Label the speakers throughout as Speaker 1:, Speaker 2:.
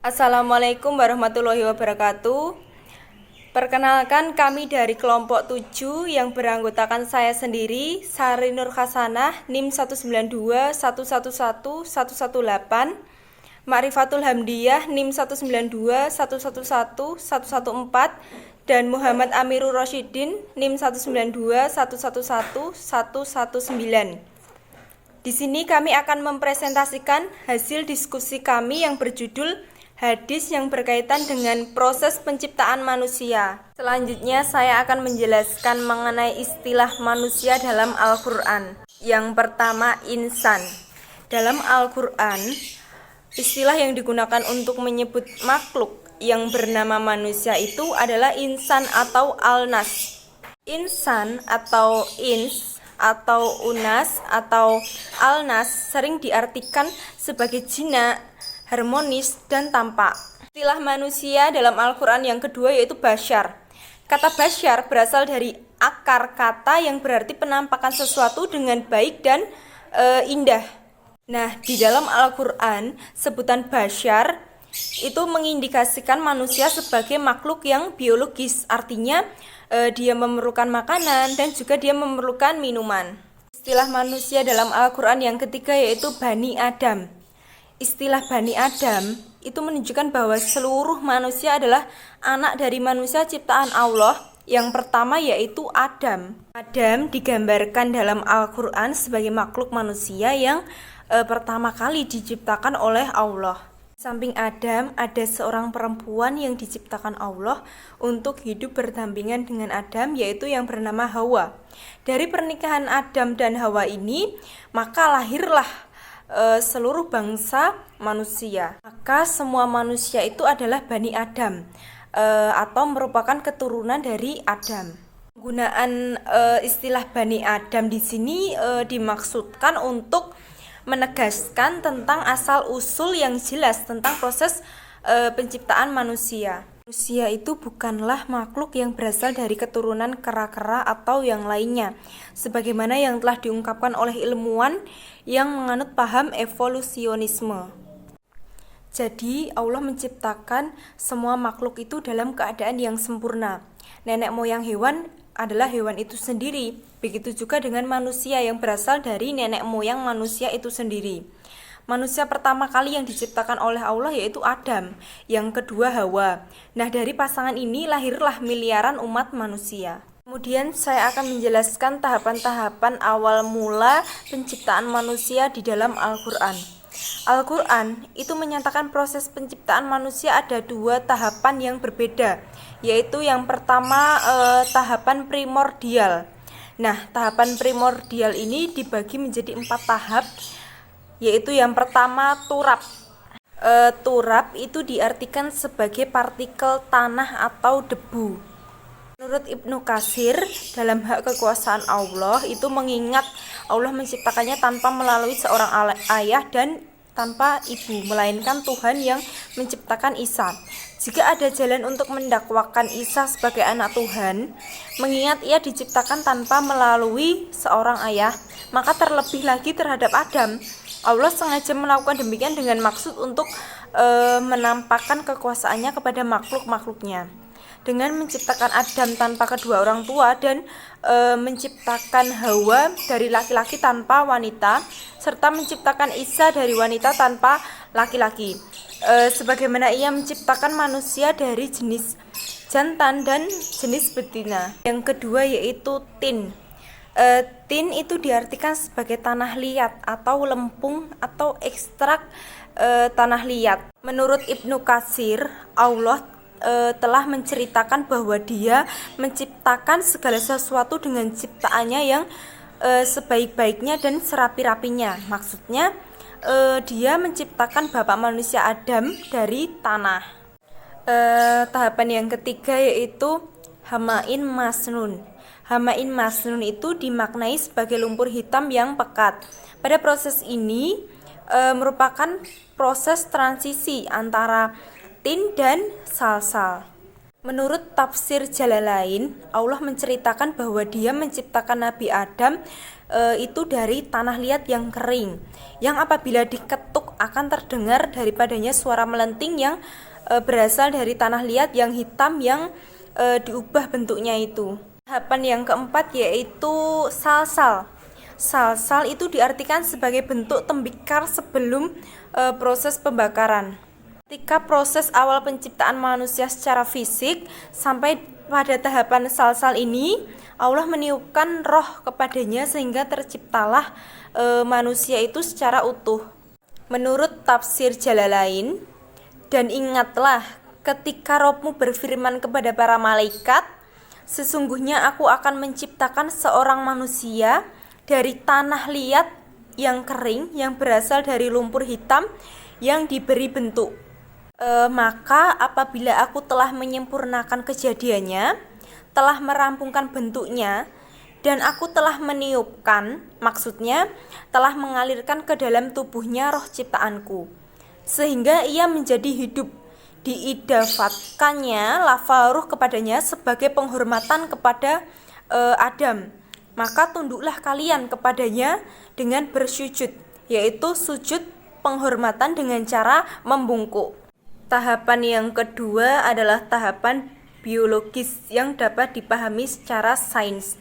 Speaker 1: Assalamualaikum warahmatullahi wabarakatuh. Perkenalkan, kami dari kelompok 7 yang beranggotakan saya sendiri, Sari Nur Hasanah, NIM 192111118, Ma'rifatul Hamdiyah, NIM 192111114, dan Muhammad Amirul Rasyidin, NIM 192111119. Di sini kami akan mempresentasikan hasil diskusi kami yang berjudul hadis yang berkaitan dengan proses penciptaan manusia. Selanjutnya saya akan menjelaskan mengenai istilah manusia dalam Al-Quran. Yang pertama, insan. Dalam Al-Quran, istilah yang digunakan untuk menyebut makhluk yang bernama manusia itu adalah insan atau alnas. Insan atau ins atau unas atau alnas sering diartikan sebagai jinak, harmonis, dan tampak. Istilah manusia dalam Al-Quran yang kedua yaitu basyar. Kata basyar berasal dari akar kata yang berarti penampakan sesuatu dengan baik dan indah. Nah, di dalam Al-Quran sebutan basyar itu mengindikasikan manusia sebagai makhluk yang biologis. Artinya dia memerlukan makanan dan juga dia memerlukan minuman. Istilah manusia dalam Al-Quran yang ketiga yaitu Bani Adam. Istilah Bani Adam itu menunjukkan bahwa seluruh manusia adalah anak dari manusia ciptaan Allah. Yang pertama yaitu Adam. Adam digambarkan dalam Al-Quran sebagai makhluk manusia yang pertama kali diciptakan oleh Allah. Samping Adam, ada seorang perempuan yang diciptakan Allah untuk hidup berdampingan dengan Adam, yaitu yang bernama Hawa. Dari pernikahan Adam dan Hawa ini, maka lahirlah seluruh bangsa manusia. Maka semua manusia itu adalah Bani Adam, atau merupakan keturunan dari Adam. Penggunaan istilah Bani Adam di sini dimaksudkan untuk menegaskan tentang asal-usul yang jelas tentang proses penciptaan manusia. Manusia itu bukanlah makhluk yang berasal dari keturunan kera-kera atau yang lainnya, sebagaimana yang telah diungkapkan oleh ilmuwan yang menganut paham evolusionisme. Jadi, Allah menciptakan semua makhluk itu dalam keadaan yang sempurna. Nenek moyang hewan adalah hewan itu sendiri. Begitu juga dengan manusia yang berasal dari nenek moyang manusia itu sendiri. Manusia pertama kali yang diciptakan oleh Allah yaitu Adam, yang kedua Hawa. Nah, dari pasangan ini lahirlah miliaran umat manusia. Kemudian saya akan menjelaskan tahapan-tahapan awal mula penciptaan manusia di dalam Al-Quran. Al-Quran itu menyatakan proses penciptaan manusia ada dua tahapan yang berbeda, yaitu yang pertama tahapan primordial. Nah, tahapan primordial ini dibagi menjadi 4 tahap, yaitu yang pertama turab. Turab itu diartikan sebagai partikel tanah atau debu. Menurut Ibnu Katsir, dalam hak kekuasaan Allah itu mengingat Allah menciptakannya tanpa melalui seorang ayah dan tanpa ibu, melainkan Tuhan yang menciptakan Isa. Jika ada jalan untuk mendakwakan Isa sebagai anak Tuhan, mengingat ia diciptakan tanpa melalui seorang ayah, maka terlebih lagi terhadap Adam. Allah sengaja melakukan demikian dengan maksud untuk menampakkan kekuasaannya kepada makhluk-makhluknya. Dengan menciptakan Adam tanpa kedua orang tua dan menciptakan Hawa dari laki-laki tanpa wanita, serta menciptakan Isa dari wanita tanpa laki-laki, sebagaimana ia menciptakan manusia dari jenis jantan dan jenis betina. Yang kedua yaitu tin. Tin itu diartikan sebagai tanah liat atau lempung atau ekstrak tanah liat. Menurut Ibnu Katsir, Allah telah menceritakan bahwa dia menciptakan segala sesuatu dengan ciptaannya yang sebaik-baiknya dan serapi-rapinya. Maksudnya dia menciptakan bapak manusia Adam dari tanah. Tahapan yang ketiga yaitu hamain masnun. Hamain masnun itu dimaknai sebagai lumpur hitam yang pekat. Pada proses ini merupakan proses transisi antara tin dan salsal. Menurut tafsir Jalalain, Allah menceritakan bahwa dia menciptakan Nabi Adam itu dari tanah liat yang kering, yang apabila diketuk akan terdengar daripadanya suara melenting yang berasal dari tanah liat yang hitam yang diubah bentuknya itu. Tahapan yang keempat yaitu salsal. Salsal itu diartikan sebagai bentuk tembikar sebelum proses pembakaran. Ketika proses awal penciptaan manusia secara fisik sampai pada tahapan salsal ini, Allah meniupkan roh kepadanya sehingga terciptalah manusia itu secara utuh. Menurut tafsir Jalalain, dan ingatlah ketika Rabbmu berfirman kepada para malaikat, sesungguhnya aku akan menciptakan seorang manusia dari tanah liat yang kering yang berasal dari lumpur hitam yang diberi bentuk. Maka apabila aku telah menyempurnakan kejadiannya, telah merampungkan bentuknya, dan aku telah meniupkan, maksudnya telah mengalirkan ke dalam tubuhnya roh ciptaanku, sehingga ia menjadi hidup, diidafatkannya lafal ruh kepadanya sebagai penghormatan kepada Adam. Maka tunduklah kalian kepadanya dengan bersujud, yaitu sujud penghormatan dengan cara membungkuk. Tahapan yang kedua adalah tahapan biologis yang dapat dipahami secara sains.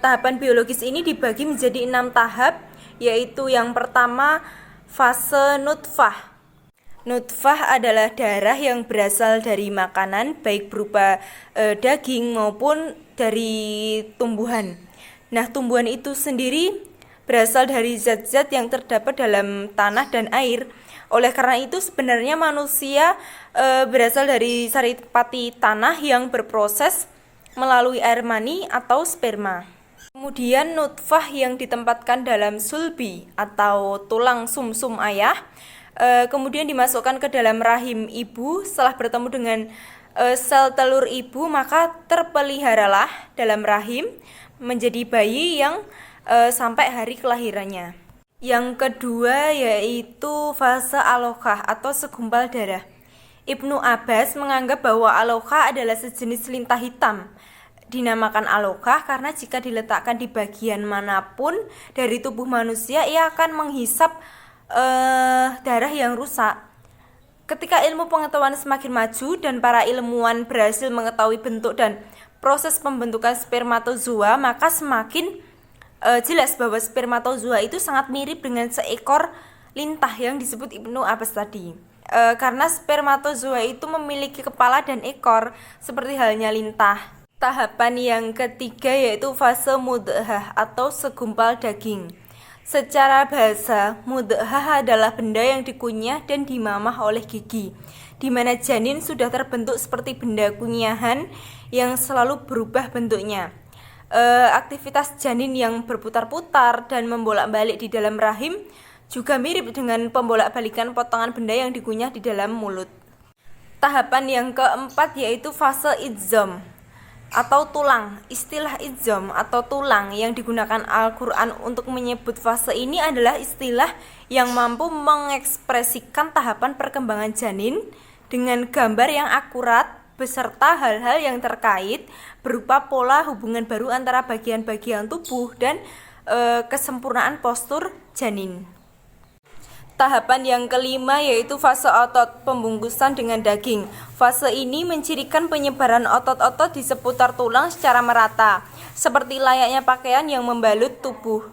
Speaker 1: Tahapan biologis ini dibagi menjadi 6 tahap, yaitu yang pertama fase nutfah. Nutfah adalah darah yang berasal dari makanan, baik berupa daging maupun dari tumbuhan. Nah, tumbuhan itu sendiri berasal dari zat-zat yang terdapat dalam tanah dan air. Oleh karena itu sebenarnya manusia berasal dari saripati tanah yang berproses melalui air mani atau sperma. Kemudian nutfah yang ditempatkan dalam sulbi atau tulang sumsum ayah, kemudian dimasukkan ke dalam rahim ibu. Setelah bertemu dengan sel telur ibu, maka terpeliharalah dalam rahim menjadi bayi yang sampai hari kelahirannya. Yang kedua yaitu fase alaqah atau segumpal darah. Ibnu Abbas menganggap bahwa alaqah adalah sejenis lintah hitam. Dinamakan alaqah karena jika diletakkan di bagian manapun dari tubuh manusia, ia akan menghisap darah yang rusak. Ketika ilmu pengetahuan semakin maju dan para ilmuwan berhasil mengetahui bentuk dan proses pembentukan spermatozoa, maka semakin jelas bahwa spermatozoa itu sangat mirip dengan seekor lintah yang disebut Ibnu Abbas tadi. Karena spermatozoa itu memiliki kepala dan ekor seperti halnya lintah. Tahapan yang ketiga yaitu fase mudghah atau segumpal daging. Secara bahasa, mudghah adalah benda yang dikunyah dan dimamah oleh gigi, di mana janin sudah terbentuk seperti benda kunyahan yang selalu berubah bentuknya. Aktivitas janin yang berputar-putar dan membolak-balik di dalam rahim juga mirip dengan pembolak-balikan potongan benda yang dikunyah di dalam mulut. Tahapan yang keempat yaitu fase idzam atau tulang. Istilah idzam atau tulang yang digunakan Al-Quran untuk menyebut fase ini adalah istilah yang mampu mengekspresikan tahapan perkembangan janin dengan gambar yang akurat beserta hal-hal yang terkait berupa pola hubungan baru antara bagian-bagian tubuh dan kesempurnaan postur janin. Tahapan yang kelima yaitu fase otot pembungkusan dengan daging. Fase ini mencirikan penyebaran otot-otot di seputar tulang secara merata, seperti layaknya pakaian yang membalut tubuh.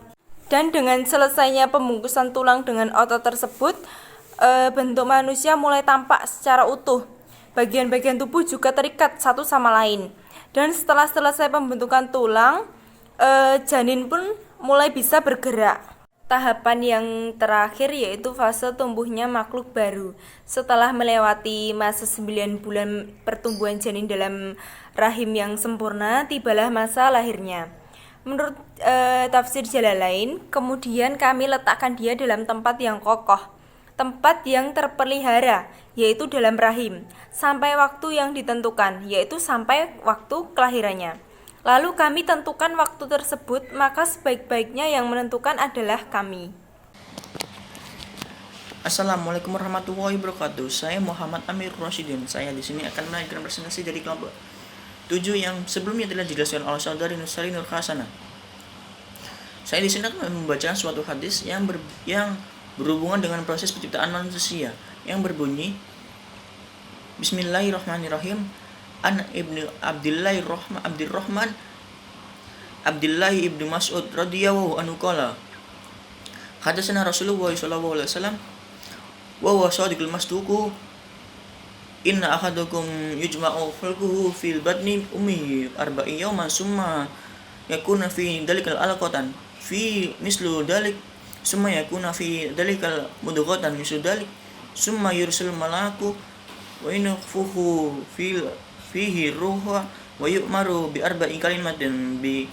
Speaker 1: Dan dengan selesainya pembungkusan tulang dengan otot tersebut, bentuk manusia mulai tampak secara utuh. Bagian-bagian tubuh juga terikat satu sama lain. Dan setelah selesai pembentukan tulang, janin pun mulai bisa bergerak. Tahapan yang terakhir yaitu fase tumbuhnya makhluk baru. Setelah melewati masa 9 bulan pertumbuhan janin dalam rahim yang sempurna, tibalah masa lahirnya. Menurut tafsir Jalalain, kemudian kami letakkan dia dalam tempat yang kokoh, tempat yang terpelihara, yaitu dalam rahim, sampai waktu yang ditentukan, yaitu sampai waktu kelahirannya. Lalu kami tentukan waktu tersebut, maka sebaik-baiknya yang menentukan adalah kami.
Speaker 2: Assalamualaikum warahmatullahi wabarakatuh. Saya Muhammad Amir Rasyidin. Saya di sini akan melanjutkan presentasi dari kelompok 7 yang sebelumnya telah dijelaskan oleh saudari Nusari Nur Hasanah. Saya di sini akan membacakan suatu hadis yang berhubungan dengan proses penciptaan manusia yang berbunyi Bismillahirrahmanirrahim. An ibnu Abdurrahman Abdullah ibnu Mas'ud radhiyallahu anhu qala hadatsana Rasulullah sallallahu alaihi wasallam wa huwa shadiqul masduq inna ahadakum yujma'u khalquhu fil batni ummihi 40 yawman summa yakuna fi dalikal alaqatan fi mislu dalik summa yakuna fi dalikal mudghatan mislu dalik summa yursil malaku wa infuhu fihi ruha wa yu'maru bi arba'i kalimatin bi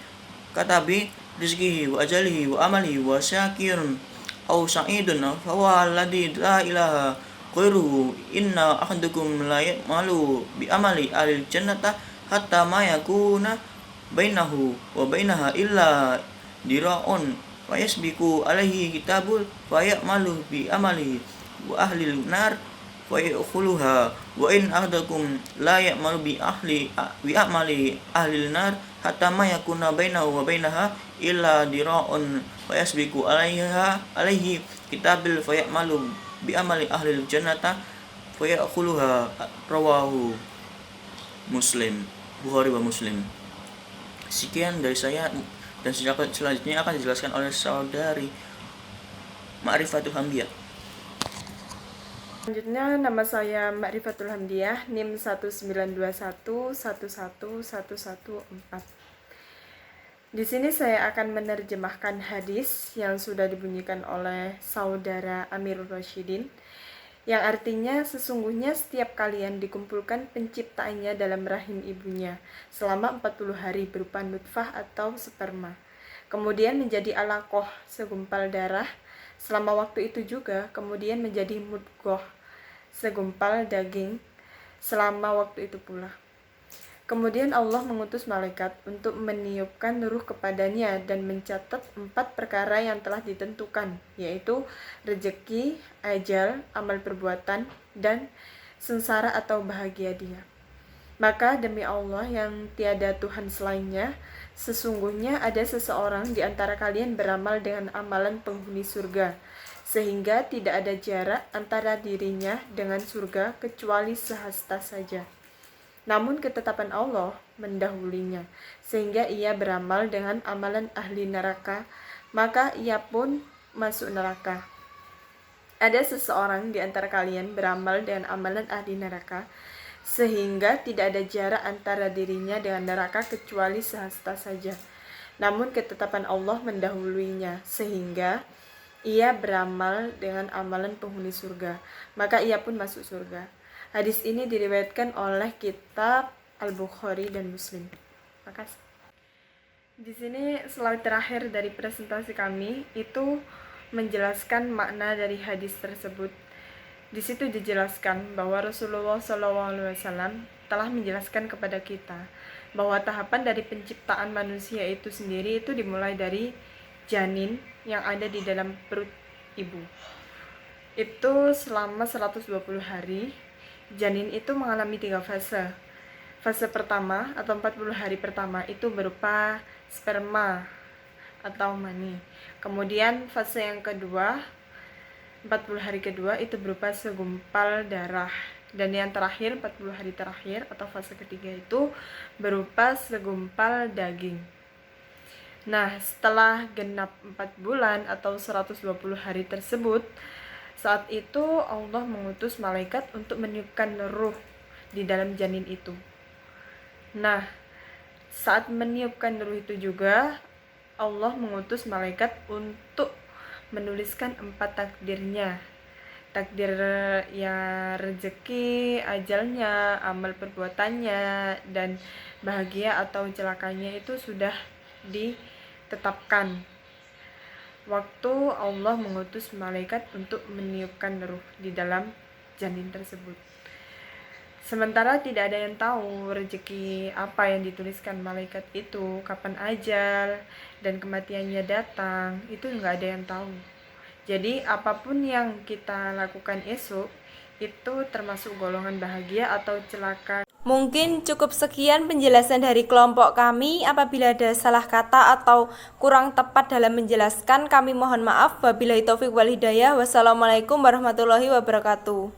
Speaker 2: katabi rizqihi wa ajalihi wa amalihi wa syakirun aw sa'idun fa huwa alladhi la ilaha ghairuhu inna ahadakum la ya'malu bi amali ahli jannata hatta ma yakuna bainahu wa bainaha illa dira'un wa yasbiqu alaihi kitabul fa ya'malu bi amali wa ahli nar wa yadkhuluha wa in ahadakum la ya'malu bi amali ahli nar hatta ma yakuna bainahu wa bainaha illa dira'un wa yasbiqu alaihi kitabil fa ya'malu bi amali ahli jannata fa yadkhuluha rawahu Muslim, Bukhari wa Muslim. Sekian dari saya, dan selanjutnya akan dijelaskan oleh saudari Ma'rifatul Hamdiah.
Speaker 1: Selanjutnya nama saya Ma'rifatul Hamdiah, NIM 192111114. Di sini saya akan menerjemahkan hadis yang sudah dibunyikan oleh saudara Amirul Rasyidin, yang artinya sesungguhnya setiap kalian dikumpulkan penciptaannya dalam rahim ibunya selama 40 hari berupa nutfah atau sperma, kemudian menjadi alaqoh segumpal darah selama waktu itu juga, kemudian menjadi mudghah segumpal daging selama waktu itu pula. Kemudian Allah mengutus malaikat untuk meniupkan ruh kepadanya dan mencatat 4 perkara yang telah ditentukan, yaitu rezeki, ajal, amal perbuatan, dan sengsara atau bahagia dia. Maka demi Allah yang tiada Tuhan selainnya, sesungguhnya ada seseorang di antara kalian beramal dengan amalan penghuni surga, sehingga tidak ada jarak antara dirinya dengan surga kecuali sehasta saja. Namun ketetapan Allah mendahulunya, sehingga ia beramal dengan amalan ahli neraka, maka ia pun masuk neraka. Ada seseorang di antara kalian beramal dengan amalan ahli neraka, sehingga tidak ada jarak antara dirinya dengan neraka kecuali sehasta saja. Namun ketetapan Allah mendahulunya, sehingga ia beramal dengan amalan penghuni surga, maka ia pun masuk surga. Hadis ini diriwayatkan oleh kitab Al-Bukhari dan Muslim. Makasih. Di sini slide terakhir dari presentasi kami itu menjelaskan makna dari hadis tersebut. Di situ dijelaskan bahwa Rasulullah SAW telah menjelaskan kepada kita bahwa tahapan dari penciptaan manusia itu sendiri itu dimulai dari janin yang ada di dalam perut ibu. Itu selama 120 hari. Janin itu mengalami 3 fase. Fase pertama atau 40 hari pertama itu berupa sperma atau mani. Kemudian fase yang kedua, 40 hari kedua itu berupa segumpal darah. Dan yang terakhir, 40 hari terakhir atau fase ketiga itu berupa segumpal daging. Nah, setelah genap 4 bulan atau 120 hari tersebut, saat itu Allah mengutus malaikat untuk meniupkan ruh di dalam janin itu. Nah, saat meniupkan ruh itu juga Allah mengutus malaikat untuk menuliskan 4 takdirnya. Takdir ya rezeki, ajalnya, amal perbuatannya, dan bahagia atau celakanya itu sudah ditetapkan waktu Allah mengutus malaikat untuk meniupkan ruh di dalam janin tersebut. Sementara tidak ada yang tahu rezeki apa yang dituliskan malaikat itu, kapan ajal dan kematiannya datang, itu nggak ada yang tahu. Jadi apapun yang kita lakukan esok
Speaker 3: itu termasuk golongan bahagia atau celaka.
Speaker 1: Mungkin cukup sekian penjelasan dari kelompok kami. Apabila ada salah kata atau kurang tepat dalam menjelaskan, kami mohon maaf. Wabillahi taufiq wal hidayah. Wassalamualaikum warahmatullahi wabarakatuh.